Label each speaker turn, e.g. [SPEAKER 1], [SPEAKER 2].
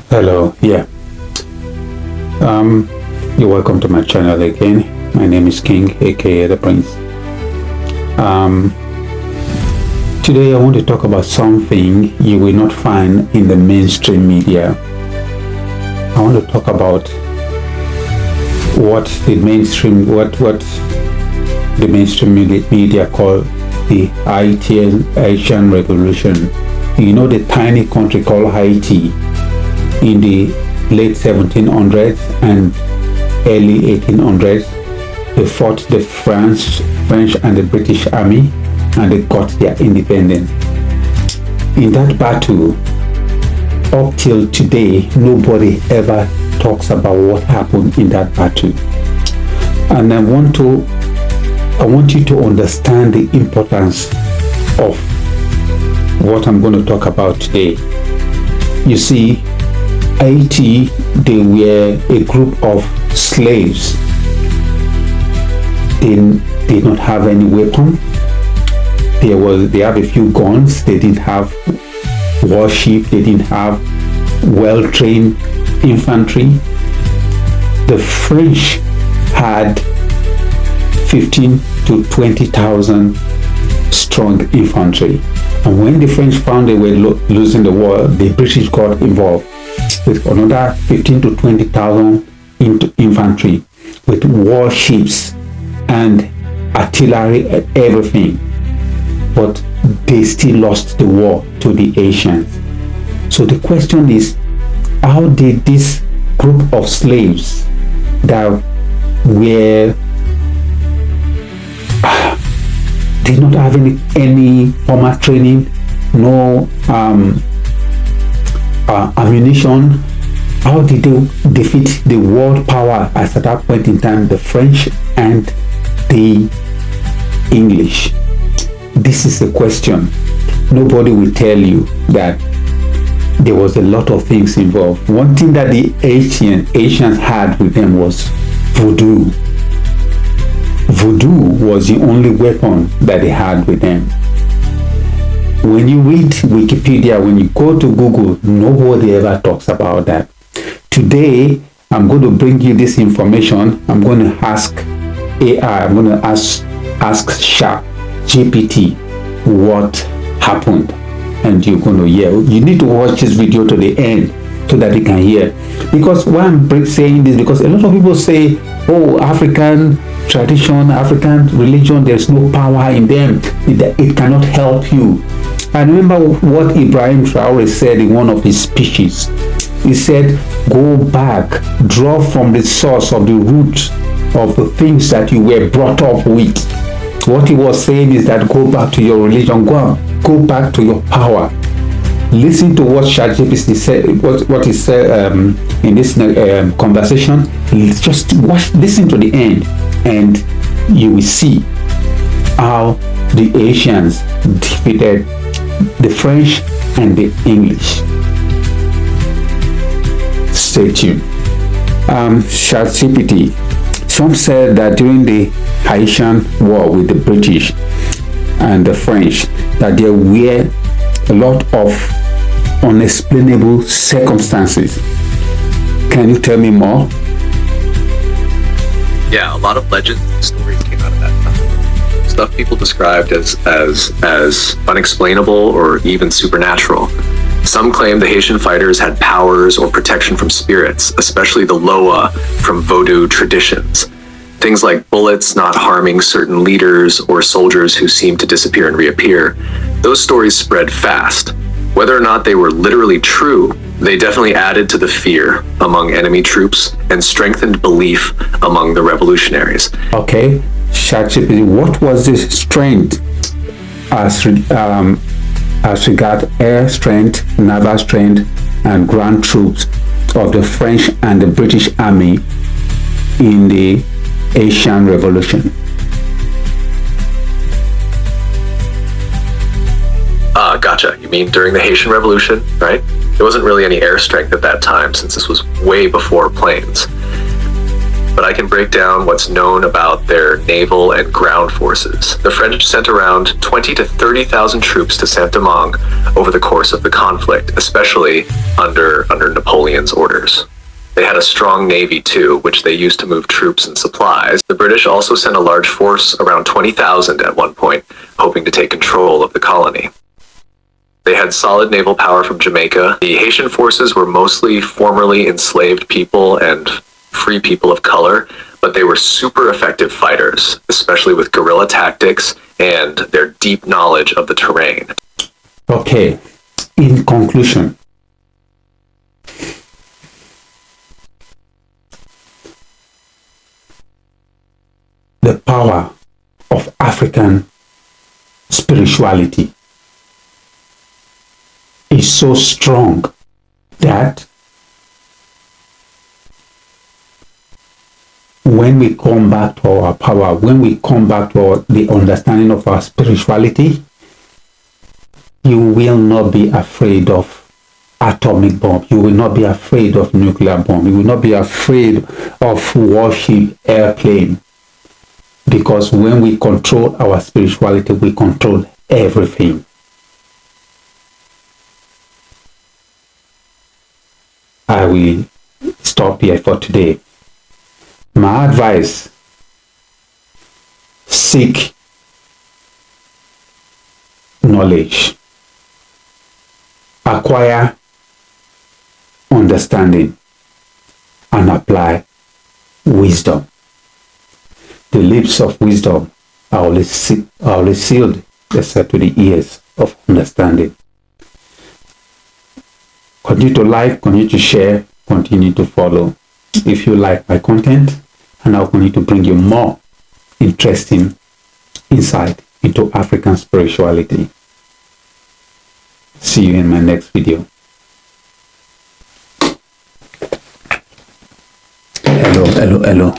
[SPEAKER 1] Hello, yeah. You're welcome to my channel again. My name is King, aka the Prince. Today I want to talk about something you will not find in the mainstream media. I want to talk about what the mainstream media call the Haitian revolution. You know the tiny country called Haiti in the late 1700s and early 1800s. They fought the French and the British army, and they got their independence. In that battle, up till today, nobody ever talks about what happened in that battle. And I want you to understand the importance of what I'm going to talk about today. You see, Haiti, they were a group of slaves. They did not have any weapon. They have a few guns. They didn't have warship. They didn't have well-trained infantry. The French had 15 to 20,000 strong infantry. And when the French found they were losing the war, the British got involved with another 15 to 20,000 infantry, with warships and artillery and everything. But they still lost the war to the Haitians. So the question is, how did this group of slaves that were did not have any formal training, no ammunition, how did they defeat the world power at that point in time, the French and the English? This is the question. Nobody will tell you that there was a lot of things involved. One thing that the Haitians had with them was voodoo. Voodoo was the only weapon that they had with them. When you read Wikipedia, when you go to Google, nobody ever talks about that. Today, I'm going to bring you this information. I'm going to ask AI, I'm going to ask GPT what happened. And you're going to hear. You need to watch this video to the end so that you can hear. Because why I'm saying this, because a lot of people say, oh, African tradition, African religion, there's no power in them. It cannot help you. I remember what Ibrahim Traore said in one of his speeches. He said, go back, draw from the source of the root of the things that you were brought up with. What he was saying is that go back to your religion, go back to your power. Listen to what ChatGPT said, what he said in this conversation. Just listen to the end, and you will see how the Haitians defeated the French and the English. Stay tuned. ChatGPT. Some said that during the Haitian war with the British and the French, that there were a lot of unexplainable circumstances. Can you tell me more?
[SPEAKER 2] Yeah, a lot of legends and stories came out of that time. Stuff people described as unexplainable or even supernatural. Some claim the Haitian fighters had powers or protection from spirits, especially the Loa from Voodoo traditions. Things like bullets not harming certain leaders or soldiers who seem to disappear and reappear. Those stories spread fast. Whether or not they were literally true, they definitely added to the fear among enemy troops and strengthened belief among the revolutionaries.
[SPEAKER 1] Okay, ChatGPT, what was the strength as regard air strength, naval strength, and ground troops of the French and the British army in the Haitian Revolution?
[SPEAKER 2] Gotcha. You mean during the Haitian Revolution, right? There wasn't really any air strength at that time, since this was way before planes. but I can break down what's known about their naval and ground forces. The French sent around 20 to 30,000 troops to Saint-Domingue over the course of the conflict, especially under Napoleon's orders. They had a strong navy too, which they used to move troops and supplies. The British also sent a large force, around 20,000 at one point, hoping to take control of the colony. They had solid naval power from Jamaica. The Haitian forces were mostly formerly enslaved people and free people of color, but they were super effective fighters, especially with guerrilla tactics and their deep knowledge of the terrain.
[SPEAKER 1] Okay, in conclusion, the power of African spirituality is so strong that when we come back to our power, when we come back to the understanding of our spirituality, you will not be afraid of atomic bomb. You will not be afraid of nuclear bomb. You will not be afraid of warship airplane. Because when we control our spirituality, we control everything. I will stop here for today. My advice, seek knowledge, acquire understanding, and apply wisdom. The lips of wisdom are always sealed, except to the ears of understanding. Continue to like, continue to share, continue to follow. If you like my content, and I'll continue to bring you more interesting insight into African spirituality. See you in my next video. Hello.